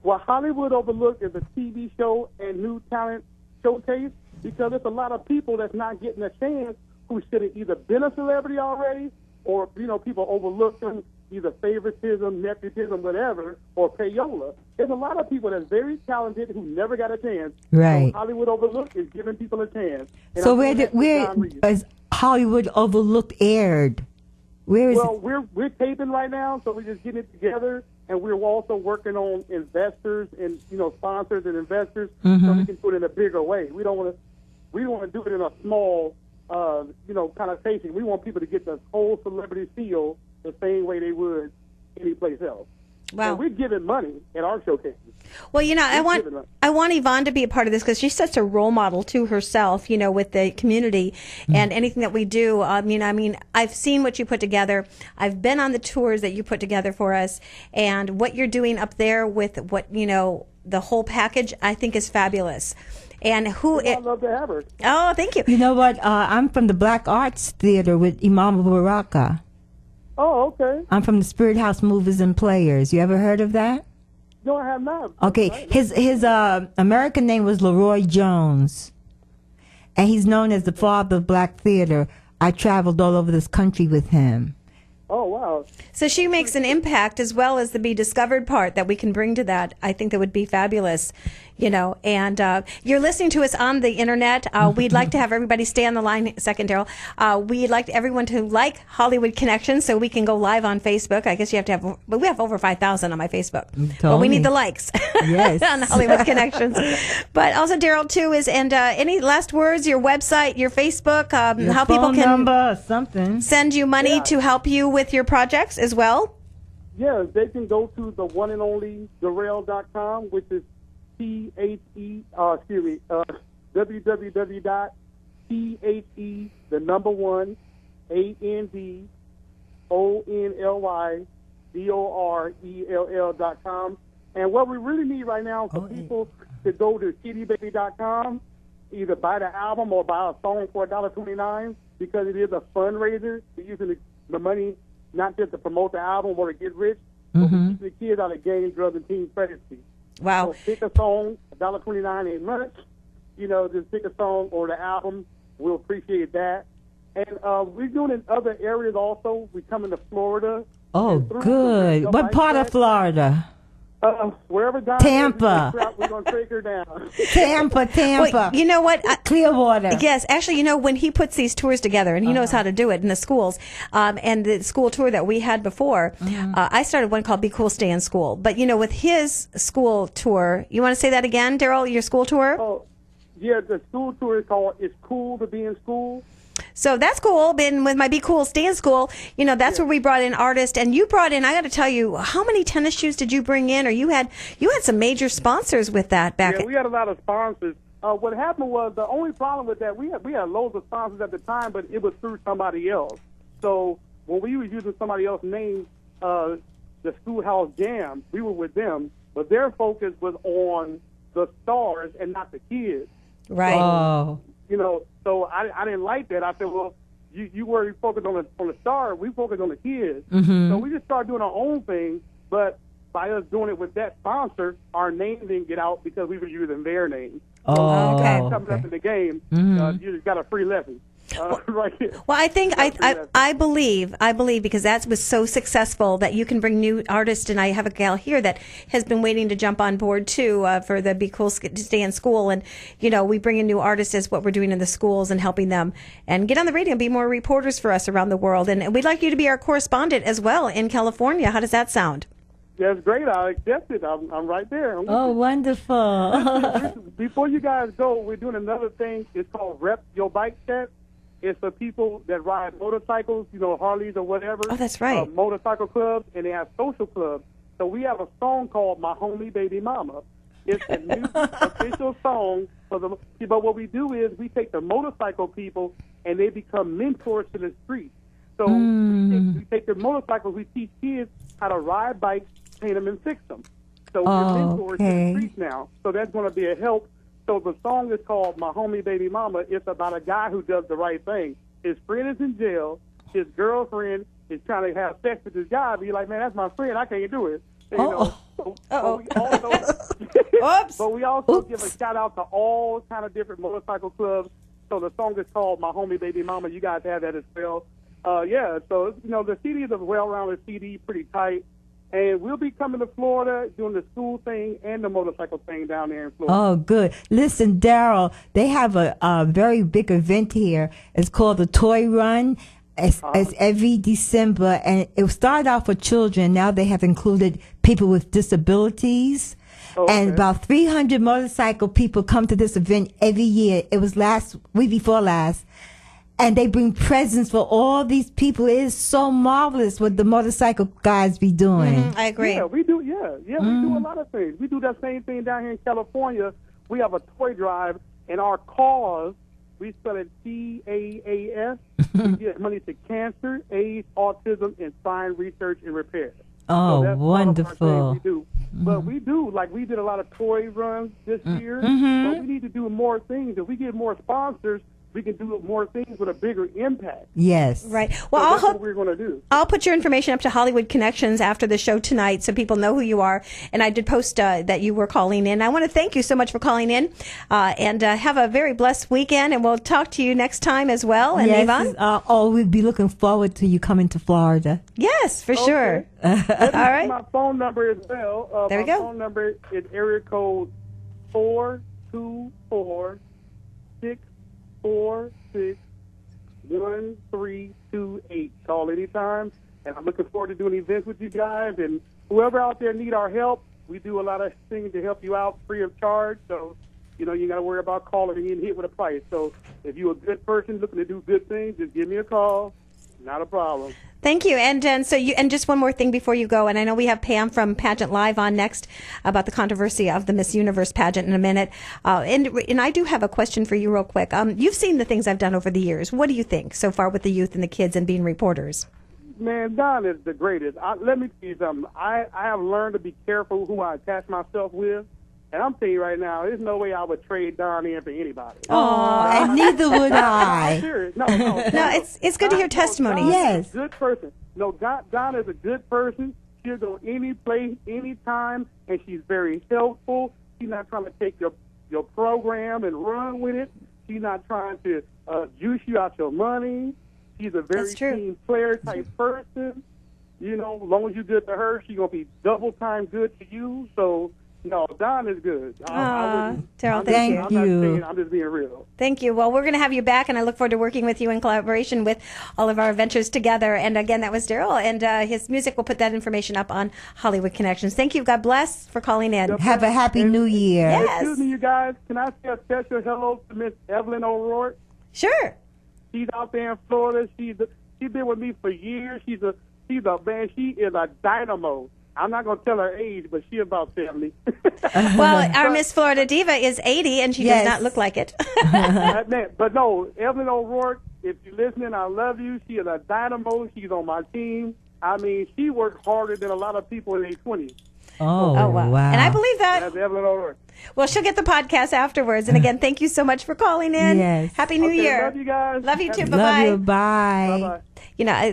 Well, Hollywood Overlooked is a TV show and new talent showcase because there's a lot of people that's not getting a chance who should have either been a celebrity already or, you know, people overlook them, either favoritism, nepotism, whatever, or payola. There's a lot of people that's very talented who never got a chance. Right. So Hollywood Overlooked is giving people a chance. And So I'm doing that with where John Reed. is Hollywood Overlooked aired? Where is Well, we're taping right now, so we're just getting it together, and we're also working on investors and sponsors and investors, so we can put it in a bigger way. We don't want to do it in a small, connotation. We want people to get the whole celebrity feel the same way they would anyplace else. Wow. And we're giving money at our showcases. Well, I want giving up. Yvonne to be a part of this because she's such a role model to herself, with the community and anything that we do. I've seen what you put together. I've been on the tours that you put together for us, and what you're doing up there with the whole package, I think is fabulous. And I'd love to have her. Oh, thank you. You know what? I'm from the Black Arts Theater with Imam Baraka. Oh, okay. I'm from the Spirit House Movers and Players. You ever heard of that? No, I have not. Okay, his American name was Leroy Jones, and he's known as the father of black theater. I traveled all over this country with him. Oh, wow. So she makes an impact as well as the be discovered part that we can bring to that. I think that would be fabulous, and you're listening to us on the internet. We'd like to have everybody stay on the line a second, Daryl. We'd like everyone to like Hollywood Connections so we can go live on Facebook. I guess you have to have, but we have over 5,000 on my Facebook. But we need the likes Yes. on Hollywood Connections. But also, Daryl, too, any last words, your website, your Facebook, Your how people phone can number or something. send you money to help you with your projects as well? Yeah, they can go to the one and only Darrell.com, which is www.THE1-ANDONLYDORELL.com. And what we really need right now for people to go to CDBaby.com, either buy the album or buy a song for $1.29 because it is a fundraiser. We're using the money not just to promote the album or to get rich, but to keep the kids out of gangs, drugs, and teen pregnancy. Wow. So pick a song, $1.29 ain't much. Just pick a song or the album. We'll appreciate that. And we're doing it in other areas also. We're coming to Florida. Oh, good. What part of Florida? Wherever Don Tampa. we're going to take her down. Tampa. Well, you know what? Clearwater. Yes, actually, when he puts these tours together, and he knows how to do it in the schools, and the school tour that we had before, I started one called Be Cool, Stay in School. But, with his school tour, you want to say that again, Daryl, your school tour? Oh, yeah, the school tour is called It's Cool to Be in School. So that's cool. Been with my Be Cool, Stay in School. That's where we brought in artists, and you brought in. I got to tell you, how many tennis shoes did you bring in? Or you had some major sponsors with that back. Yeah, we had a lot of sponsors. What happened was the only problem with that we had loads of sponsors at the time, but it was through somebody else. So when we were using somebody else's name, the Schoolhouse Jam, we were with them, but their focus was on the stars and not the kids. Right. Oh. So I didn't like that. I said, well, you were focused on the star. We focused on the kids. So we just started doing our own thing. But by us doing it with that sponsor, our name didn't get out because we were using their name. Oh, So okay. coming up in the game, you just got a free lesson. Right here. Well, I think I believe because that was so successful that you can bring new artists, and I have a gal here that has been waiting to jump on board too for the Be Cool to Stay in School, and we bring in new artists as what we're doing in the schools and helping them and get on the radio and be more reporters for us around the world, and we'd like you to be our correspondent as well in California. How does that sound? That's great. I accept it. I'm right there. Oh, wonderful. Before you guys go, we're doing another thing. It's called Rep Your Bike Check. It's for people that ride motorcycles, Harleys or whatever. Oh, that's right. Motorcycle clubs, and they have social clubs. So we have a song called My Homie Baby Mama. It's a new official song for the. But what we do is we take the motorcycle people and they become mentors to the streets. So we take the motorcycles. We teach kids how to ride bikes, paint them, and fix them. So we're mentors to the streets now. So that's going to be a help. So the song is called My Homie Baby Mama. It's about a guy who does the right thing. His friend is in jail. His girlfriend is trying to have sex with this guy. But he's like, man, that's my friend. I can't do it. But we also give a shout out to all kind of different motorcycle clubs. So the song is called My Homie Baby Mama. You guys have that as well. So the CD is a well-rounded CD, pretty tight. And we'll be coming to Florida doing the school thing and the motorcycle thing down there in Florida. Oh, good. Listen, Daryl, they have a very big event here. It's called the Toy Run. It's every December, and it started out for children. Now they have included people with disabilities. And about 300 motorcycle people come to this event every year. It was week before last. And they bring presents for all these people. It is so marvelous what the motorcycle guys be doing. I agree. Yeah, we do. We do a lot of things. We do that same thing down here in California. We have a toy drive, and our cause, we spell it CAAS. We give money to cancer, AIDS, autism, and spine research and repair. Oh, so that's wonderful. One of our things we do. But we do, we did a lot of toy runs this year, but we need to do more things. If we get more sponsors, we can do more things with a bigger impact. Yes. Right. Well, that's what we're going to do. I'll put your information up to Hollywood Connections after the show tonight so people know who you are. And I did post that you were calling in. I want to thank you so much for calling in and have a very blessed weekend. And we'll talk to you next time as well. And Yvonne? We'll be looking forward to you coming to Florida. Yes, for sure. All right. My phone number as well. There we go. My phone number is area code 424-646-1328. Call anytime, and I'm looking forward to doing events with you guys. And whoever out there need our help, we do a lot of things to help you out free of charge. So, you got to worry about calling and getting hit with a price. So, if you're a good person looking to do good things, just give me a call. Not a problem. Thank you. And just one more thing before you go. And I know we have Pam from Pageant Live on next about the controversy of the Miss Universe pageant in a minute. And I do have a question for you real quick. You've seen the things I've done over the years. What do you think so far with the youth and the kids and being reporters? Man, Don is the greatest. Let me tell you something. I have learned to be careful who I attach myself with. And I'm telling you right now, there's no way I would trade Don in for anybody. Oh, and neither would I. I'm serious. No, it's good to hear testimony. Don yes. is a good person. No, Don is a good person. She'll go any place, anytime, and she's very helpful. She's not trying to take your program and run with it. She's not trying to juice you out your money. She's a very team player type person. As long as you're good to her, she's going to be double time good to you. So, no, Don is good. Daryl, thank you. I'm just being real. Thank you. Well, we're going to have you back, and I look forward to working with you in collaboration with all of our adventures together. And again, that was Daryl, and his music. We'll put that information up on Hollywood Connections. Thank you. God bless for calling in. Have a happy New Year. Yes. Excuse me, you guys. Can I say a special hello to Miss Evelyn O'Rourke? Sure. She's out there in Florida. She's been with me for years. She's a man. She is a dynamo. I'm not going to tell her age, but she's about 70. Well, our Miss Florida Diva is 80, and she does not look like it. But no, Evelyn O'Rourke, if you're listening, I love you. She is a dynamo. She's on my team. I mean, she worked harder than a lot of people in their 20s. Oh, wow. And I believe that. That's Evelyn O'Rourke. Well, she'll get the podcast afterwards. And again, thank you so much for calling in. Yes. Happy New Year. Love you guys. Love you too. Bye-bye. Love you. Bye. Bye-bye.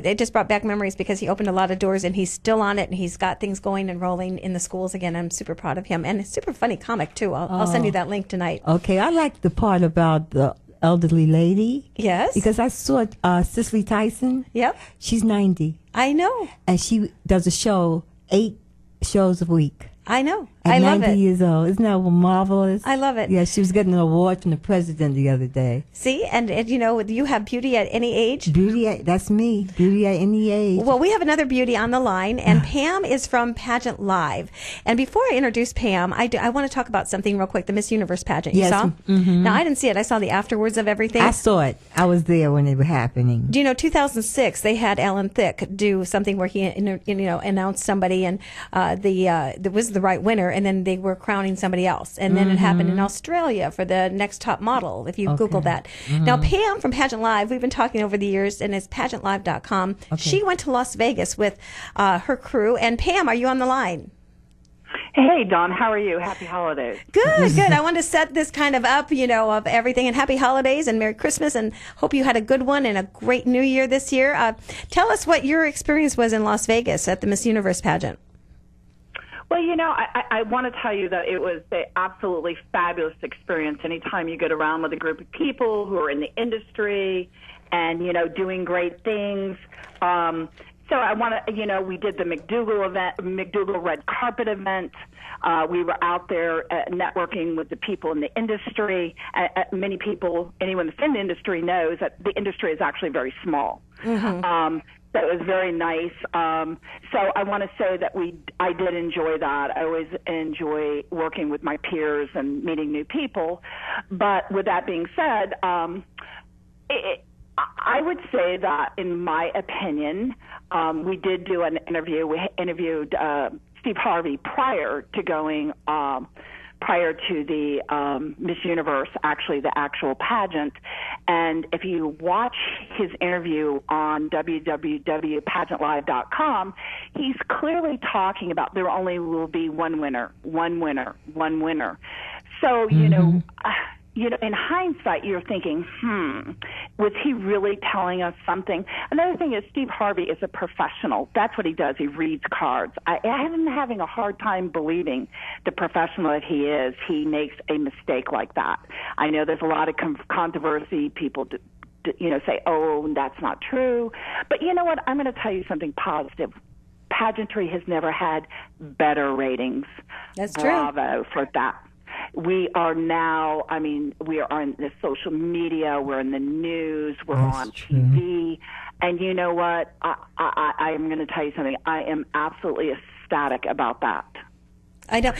It just brought back memories because he opened a lot of doors and he's still on it and he's got things going and rolling in the schools again. I'm super proud of him. And it's super funny comic, too. I'll send you that link tonight. Okay. I like the part about the elderly lady. Yes. Because I saw Cicely Tyson. Yep. She's 90. I know. And she does a show, 8 shows a week. I know. At I love 90 it. years old. Isn't that marvelous? I love it. Yeah, she was getting an award from the president the other day. See, and you know, you have beauty at any age. That's me. Beauty at any age. Well, we have another beauty on the line, and Pam is from Pageant Live. And before I introduce Pam, I want to talk about something real quick, the Miss Universe pageant. You Yes. saw? Mhm. Now, I didn't see it. I saw the afterwards of everything. I saw it. I was there when it was happening. Do you know, 2006, they had Alan Thicke do something where he, announced somebody, and that was the right winner, and then they were crowning somebody else. And then it happened in Australia for the next top model, if you Google that. Now, Pam from Pageant Live, we've been talking over the years, and it's pageantlive.com. She went to Las Vegas with her crew. And Pam, are you on the line? Hey, Dawn, how are you? Happy holidays. Good, good. I want to set this kind of up, of everything, and happy holidays and Merry Christmas, and hope you had a good one and a great New Year this year. Tell us what your experience was in Las Vegas at the Miss Universe pageant. Well, I want to tell you that it was an absolutely fabulous experience anytime you get around with a group of people who are in the industry and, doing great things. So I want to, we did the McDougal Red Carpet event. We were out there networking with the people in the industry. Many people, anyone that's in the industry knows that the industry is actually very small. So it was very nice. So I want to say that I did enjoy that. I always enjoy working with my peers and meeting new people. But with that being said, I would say that, in my opinion, we did do an interview. We interviewed Steve Harvey prior to the Miss Universe, actually the actual pageant. And if you watch his interview on www.pageantlive.com, he's clearly talking about there only will be one winner. So, in hindsight, you're thinking, was he really telling us something? Another thing is Steve Harvey is a professional. That's what he does. He reads cards. I'm having a hard time believing the professional that he is. He makes a mistake like that. I know there's a lot of controversy. People say, oh, that's not true. But you know what? I'm going to tell you something positive. Pageantry has never had better ratings. That's true. Bravo for that. We are now, we are on the social media, we're in the news, we're on TV. And you know what? I am going to tell you something. I am absolutely ecstatic about that. I know.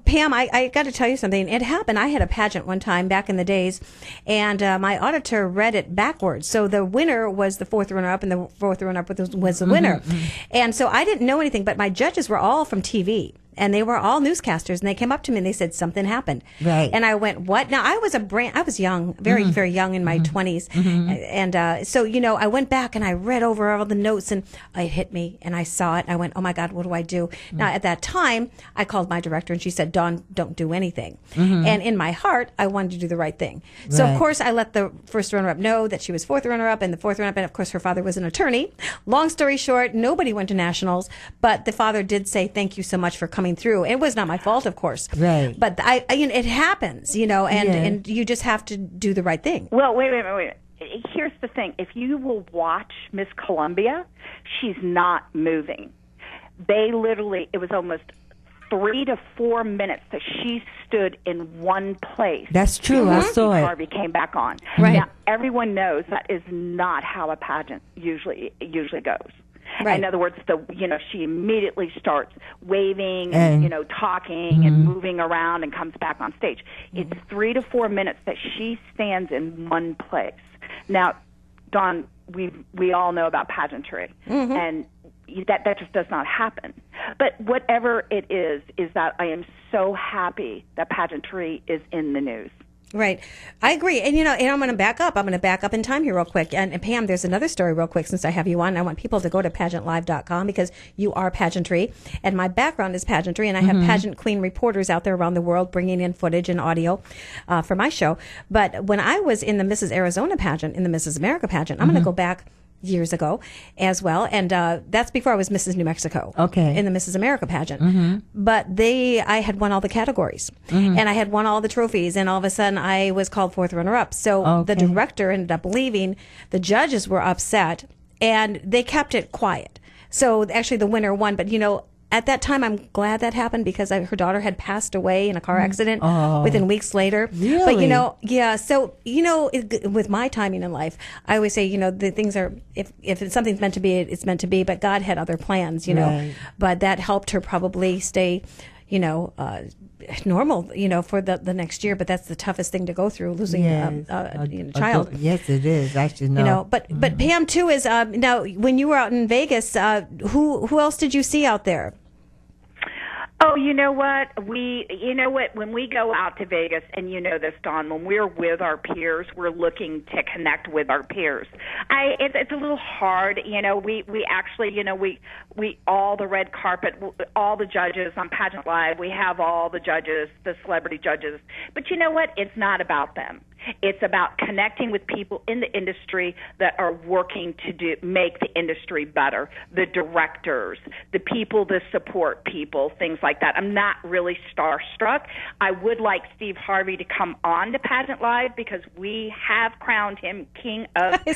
Pam, I got to tell you something. It happened. I had a pageant one time back in the days, and my auditor read it backwards. So the winner was the fourth runner-up, and the fourth runner-up was the winner. And so I didn't know anything, but my judges were all from TV. And they were all newscasters, and they came up to me and they said something happened. Right. And I went, what? Now I was young, very, very young in my 20s. And so, I went back and I read over all the notes, and it hit me, and I saw it, and I went, oh my God, what do I do? Now at that time, I called my director, and she said, Dawn, don't do anything. And in my heart, I wanted to do the right thing. So of course I let the first runner-up know that she was fourth runner-up, and the fourth runner-up, and of course her father was an attorney. Long story short, nobody went to nationals, but the father did say, thank you so much for coming through. It was not my fault, of course. Right. But it happens, and you just have to do the right thing. Well, wait. Here's the thing. If you will watch Miss Columbia, she's not moving. It was almost 3 to 4 minutes that she stood in one place. That's true. I saw it. Harvey came back on. Right. Now, everyone knows that is not how a pageant usually goes. Right. In other words, she immediately starts waving and talking and moving around and comes back on stage. It's 3 to 4 minutes that she stands in one place. Now, Dawn, we all know about pageantry, and that just does not happen. But whatever it is that I am so happy that pageantry is in the news. Right. I agree. And, I'm going to back up. I'm going to back up in time here real quick. And Pam, there's another story real quick since I have you on. I want people to go to pageantlive.com because you are pageantry. And my background is pageantry. And I have pageant queen reporters out there around the world bringing in footage and audio for my show. But when I was in the Mrs. Arizona pageant, in the Mrs. America pageant, I'm going to go back years ago as well, and that's before I was Mrs. New Mexico. Okay, in the Mrs. America pageant. But I had won all the categories, and I had won all the trophies, and all of a sudden I was called fourth runner-up. So the director ended up leaving. The judges were upset, and they kept it quiet. So actually, the winner won. But at that time, I'm glad that happened because her daughter had passed away in a car accident within weeks later. Really? But, so, with my timing in life, I always say, the things are, if something's meant to be, it's meant to be, but God had other plans, Right. But that helped her probably stay, normal, for the next year. But that's the toughest thing to go through, losing a child. Yes, it is. Actually, no. But Pam too is now. When you were out in Vegas, who else did you see out there? Oh, you know what? When we go out to Vegas, and you know this, Dawn, when we're with our peers, we're looking to connect with our peers. It's a little hard, we actually, we all the red carpet, all the judges on Pageant Live, we have all the judges, the celebrity judges. But you know what? It's not about them. It's about connecting with people in the industry that are working to make the industry better, the directors, the people, the support people, things like that. I'm not really starstruck. I would like Steve Harvey to come on to Pageant Live because we have crowned him King of Pageantry.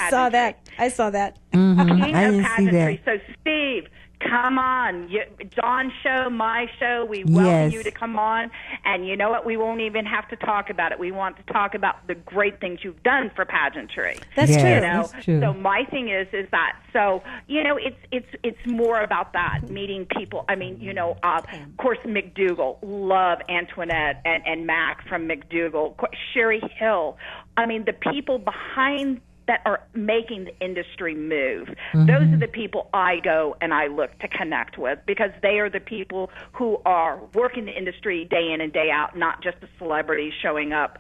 I saw that. Mm-hmm. King I of didn't see Pageantry. that. So, Steve, come on. Dawn's show, my show, we welcome you to come on. And you know what? We won't even have to talk about it. We want to talk about the great things you've done for pageantry. That's true. That's true. So my thing is that, it's more about that, meeting people. I mean, of course, McDougal, love Antoinette and Mac from McDougal, Sherry Hill. I mean, the people behind that are making the industry move. Mm-hmm. Those are the people I go and I look to connect with because they are the people who are working the industry day in and day out, not just the celebrities showing up,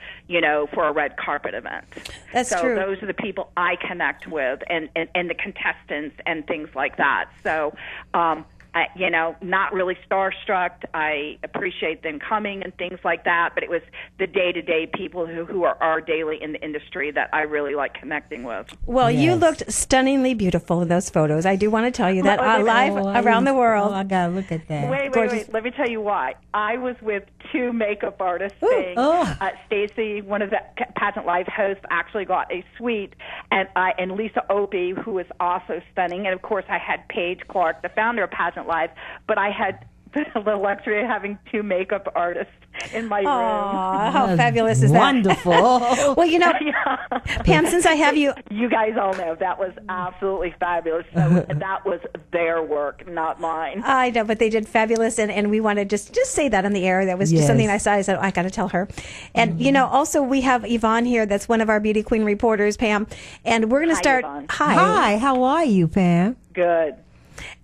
for a red carpet event. That's so true. Those are the people I connect with and the contestants and things like that. So, not really starstruck. I appreciate them coming and things like that, but it was the day-to-day people who are daily in the industry that I really like connecting with. Well, you looked stunningly beautiful in those photos. I do want to tell you that live around the world. Oh, I got to look at that. Wait. Let me tell you why. I was with two makeup artists. Stacy, one of the Pageant Live hosts, actually got a suite, and Lisa Opie, who was also stunning. And, of course, I had Paige Clark, the founder of Pageant Live, but I had the luxury of having two makeup artists in my room. How fabulous is that? Wonderful. Well, Pam, since I have you... You guys all know that was absolutely fabulous. So that was their work, not mine. I know, but they did fabulous, and we want to just say that on the air. That was just something I saw. I said, I got to tell her. And, also we have Yvonne here. That's one of our Beauty Queen reporters, Pam. And we're going to start... Yvonne. Hi, how are you, Pam? Good.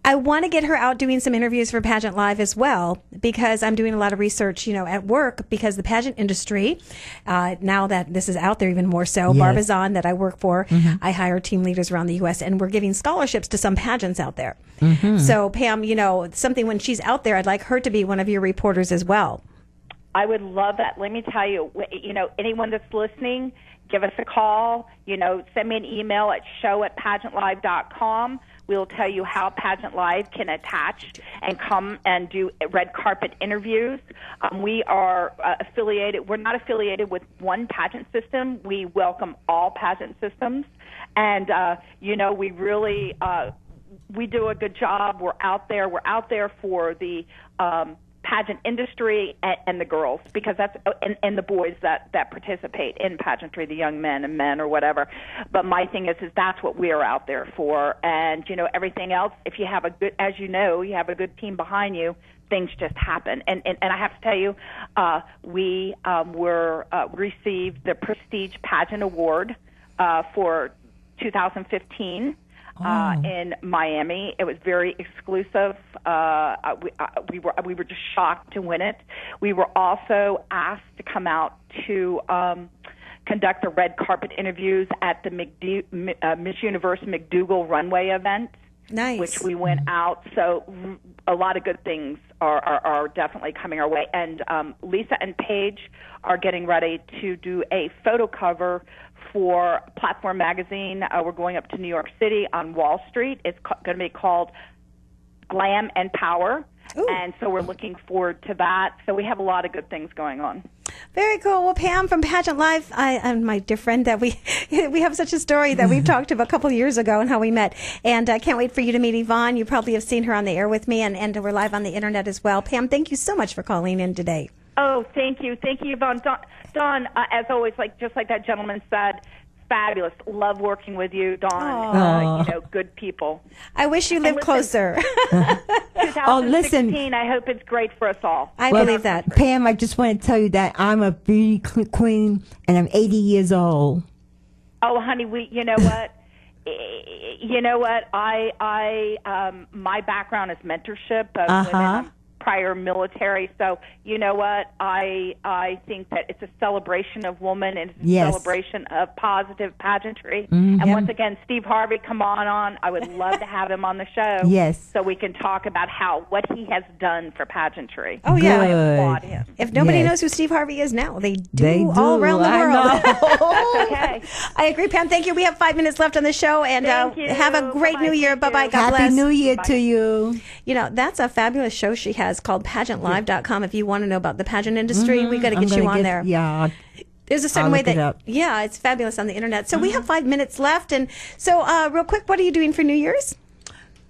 I want to get her out doing some interviews for Pageant Live as well, because I'm doing a lot of research, at work, because the pageant industry, now that this is out there even more so, Barbizon that I work for, I hire team leaders around the U.S., and we're giving scholarships to some pageants out there. So, Pam, something when she's out there, I'd like her to be one of your reporters as well. I would love that. Let me tell you, anyone that's listening, give us a call, send me an email at show@pageantlive.com. We'll tell you how Pageant Live can attach and come and do red carpet interviews. We are affiliated. We're not affiliated with one pageant system. We welcome all pageant systems. And, we really, we do a good job. We're out there. We're out there for the pageant industry and the girls, because that's and the boys that participate in pageantry, the young men and men or whatever. But my thing is that's what we're out there for. And everything else, if you have a good, as you have a good team behind you, things just happen. And I have to tell you, we received the Prestige Pageant Award for 2015. In Miami. It was very exclusive. We were just shocked to win it. We were also asked to come out to conduct the red carpet interviews at the Miss Universe McDougal runway event. Nice. Which we went out. So a lot of good things are definitely coming our way. And Lisa and Paige are getting ready to do a photo cover for Platform Magazine. We're going up to New York City on Wall Street. It's going to be called Glam and Power. Ooh. And so we're looking forward to that. So we have a lot of good things going on. Very cool. Well, Pam from Pageant Live, and my dear friend, that we have such a story that we've talked about a couple of years ago and how we met. And I can't wait for you to meet Yvonne. You probably have seen her on the air with me, and we're live on the internet as well. Pam, thank you so much for calling in today. Oh, thank you, Yvonne. Dawn, as always, just like that gentleman said, fabulous. Love working with you, Dawn. Good people. I wish you lived closer. 2016, I hope it's great for us all. I believe that. Pam, I just want to tell you that I'm a beauty queen, and I'm 80 years old. Oh, honey, you know what? My background is mentorship of women. Prior military, so you know what? I think that it's a celebration of women and it's a celebration of positive pageantry. And once again, Steve Harvey, come on. I would love to have him on the show. Yes, so we can talk about what he has done for pageantry. Oh yeah, I applaud him. If nobody knows who Steve Harvey is now, they do all around the world. That's okay. I agree, Pam. Thank you. We have 5 minutes left on the show, and have a great New Year. Bye-bye. God bless. Happy New Year to you. You know, that's a fabulous show she has called PageantLive.com. If you want to know about the pageant industry, we got to get you on there. Yeah. There's a certain way that, it's fabulous on the internet. So we have 5 minutes left. And so, real quick, what are you doing for New Year's?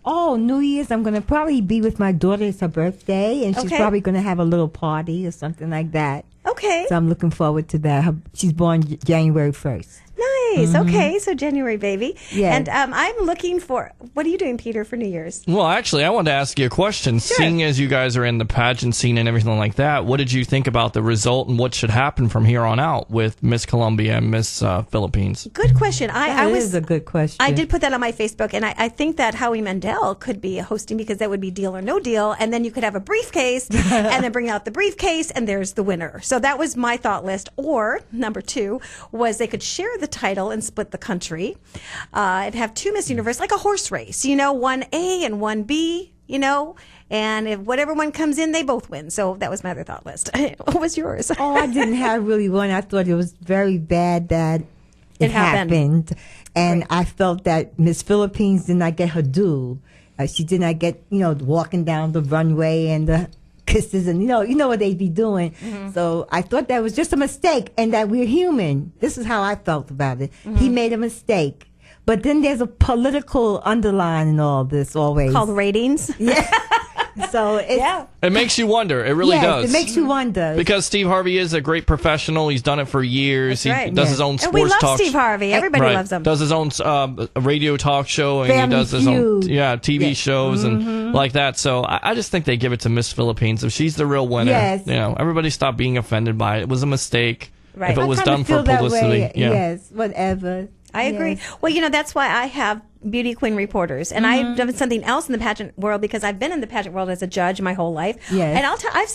Oh, New Year's, I'm going to probably be with my daughter. It's her birthday, and she's probably going to have a little party or something like that. Okay. So I'm looking forward to that. She's born January 1st. Nice. Okay, so January, baby. Yeah. And I'm looking for, what are you doing, Peter, for New Year's? Well, actually, I wanted to ask you a question. Sure. Seeing as you guys are in the pageant scene and everything like that, what did you think about the result and what should happen from here on out with Miss Columbia and Miss Philippines? Good question. That is a good question. I did put that on my Facebook, and I think that Howie Mandel could be hosting because that would be Deal or No Deal, and then you could have a briefcase and then bring out the briefcase, and there's the winner. So that was my thought list. Or, number 2, was they could share the title and split the country and have 2 Miss Universe, like a horse race, one A and 1 B, and if whatever one comes in, they both win. So that was my other thought list. What was yours? Oh, I didn't have really one. I thought it was very bad that it happened. And I felt that Miss Philippines did not get her due. She did not get, walking down the runway and the kisses and, you know what they'd be doing. So I thought that was just a mistake and that we're human. This is how I felt about it. He made a mistake. But then there's a political underline in all this always. Called ratings? Yeah. So it makes you wonder. It really does. It makes you wonder. Because Steve Harvey is a great professional. He's done it for years. That's right. He does his own sports and we love talk. Steve Harvey. Everybody loves him. Does his own radio talk show, and Family he does his own TV shows Mm-hmm. and like that. So I just think they give it to Miss Philippines. If she's the real winner, everybody stop being offended by it. It was a mistake. Right. If it was I done feel for publicity. that way. Yes, whatever. I agree. Well, that's why I have beauty queen reporters, and I've done something else in the pageant world because I've been in the pageant world as a judge my whole life. Yes. And I've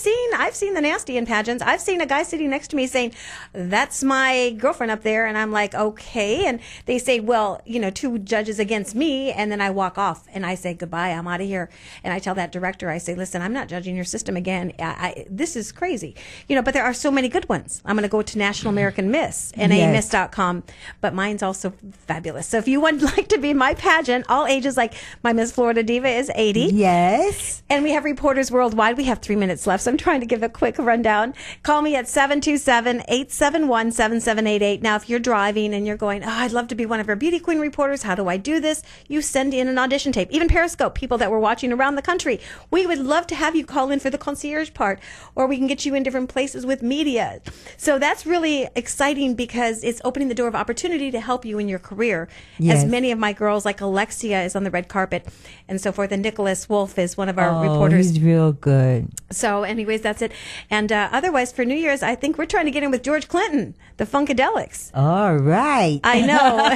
seen the nasty in pageants. I've seen a guy sitting next to me saying, "That's my girlfriend up there," and I'm like, "Okay." And they say, "Well, 2 judges against me," and then I walk off and I say, "Goodbye, I'm out of here." And I tell that director, I say, "Listen, I'm not judging your system again. This is crazy." But there are so many good ones. I'm going to go to National American Miss, NAMiss.com, but mine's also fabulous. So if you would like to be my pageant, all ages, like my Miss Florida Diva is 80. Yes. And we have reporters worldwide. We have 3 minutes left, so I'm trying to give a quick rundown. Call me at 727-871-7788. Now, if you're driving and you're going, I'd love to be one of our beauty queen reporters, how do I do this? You send in an audition tape. Even Periscope, people that were watching around the country. We would love to have you call in for the concierge part, or we can get you in different places with media. So that's really exciting because it's opening the door of opportunity to help you in your career. Yes. As many of my girls, like Alexia, is on the red carpet and so forth, and Nicholas Wolf is one of our reporters. He's real good. So anyways, that's it. And otherwise, for New Year's, I think we're trying to get in with George Clinton, the Funkadelics. All right. I know.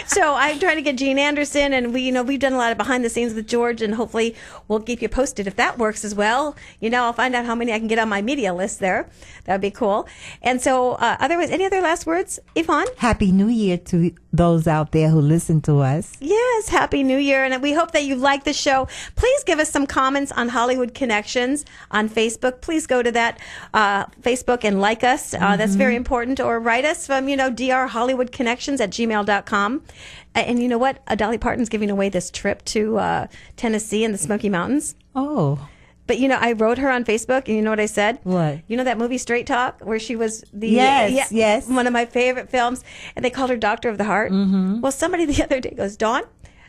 So I'm trying to get Gene Anderson, and we've done a lot of behind the scenes with George, and hopefully we'll keep you posted if that works as well. I'll find out how many I can get on my media list there. That would be cool. And so otherwise, any other last words, Yvonne? Happy New Year to those out there who listen to us. Yes, Happy New Year. And we hope that you like the show. Please give us some comments on Hollywood Connections on Facebook. Please go to that Facebook and like us. That's very important. Or write us from, drhollywoodconnections@gmail.com. And you know what? Dolly Parton's giving away this trip to Tennessee and the Smoky Mountains. Oh. But, I wrote her on Facebook, and you know what I said? What? You know that movie Straight Talk, where she was the... Yes. One of my favorite films, and they called her Doctor of the Heart? Mm-hmm. Well, somebody the other day goes, Dawn,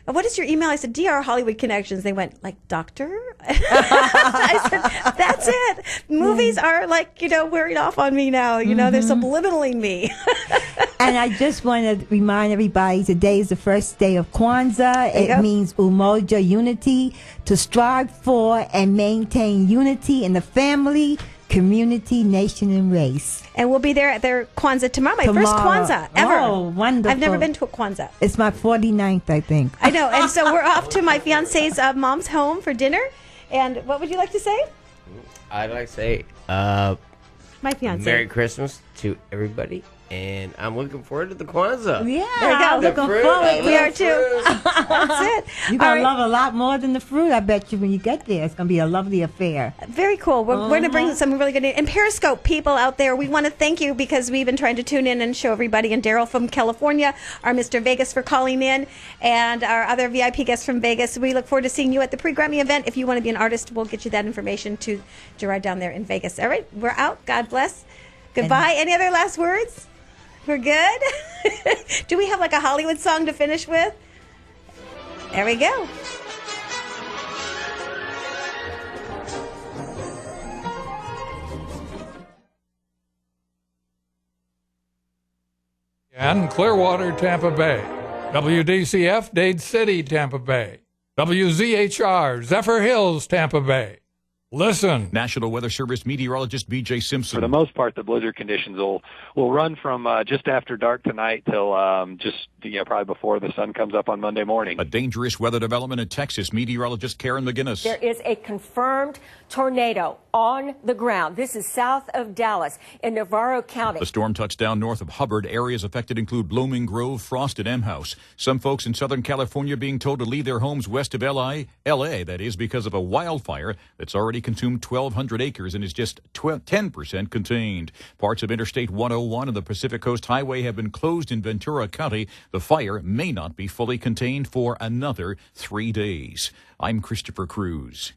what is your email? I said, DR Hollywood Connections. They went, like, doctor? I said, that's it. Movies are, like, wearing off on me now. They're subliminaling me. And I just want to remind everybody, today is the first day of Kwanzaa. It means umoja, unity, to strive for and maintain unity in the family, community, nation, and race. And we'll be there at their Kwanzaa tomorrow. My first Kwanzaa ever. Oh, wonderful. I've never been to a Kwanzaa. It's my 49th, I think. I know. And so we're off to my fiance's mom's home for dinner. And what would you like to say? I'd like to say, my fiance. Merry Christmas to everybody. And I'm looking forward to the Kwanzaa. Yeah, there we go. Looking forward. We are too. That's it. You're going to love a lot more than the fruit, I bet you, when you get there. It's going to be a lovely affair. Very cool. We're going to bring some really good news. And Periscope people out there, we want to thank you because we've been trying to tune in and show everybody. And Daryl from California, our Mr. Vegas for calling in, and our other VIP guests from Vegas. We look forward to seeing you at the pre-Grammy event. If you want to be an artist, we'll get you that information to ride down there in Vegas. All right, we're out. God bless. Goodbye. Any other last words? We're good? Do we have like a Hollywood song to finish with? There we go. And Clearwater, Tampa Bay. WDCF, Dade City, Tampa Bay. WZHR, Zephyr Hills, Tampa Bay. Listen. National Weather Service meteorologist B.J. Simpson. For the most part, the blizzard conditions will run from just after dark tonight till probably before the sun comes up on Monday morning. A dangerous weather development in Texas. Meteorologist Karen McGinnis. There is a confirmed tornado on the ground. This is south of Dallas in Navarro County. The storm touched down north of Hubbard. Areas affected include Blooming Grove, Frost, and Emhouse. Some folks in Southern California being told to leave their homes west of L.A., that is because of a wildfire that's already consumed 1,200 acres and is just 10% contained. Parts of Interstate 101 and the Pacific Coast Highway have been closed in Ventura County. The fire may not be fully contained for another 3 days. I'm Christopher Cruz.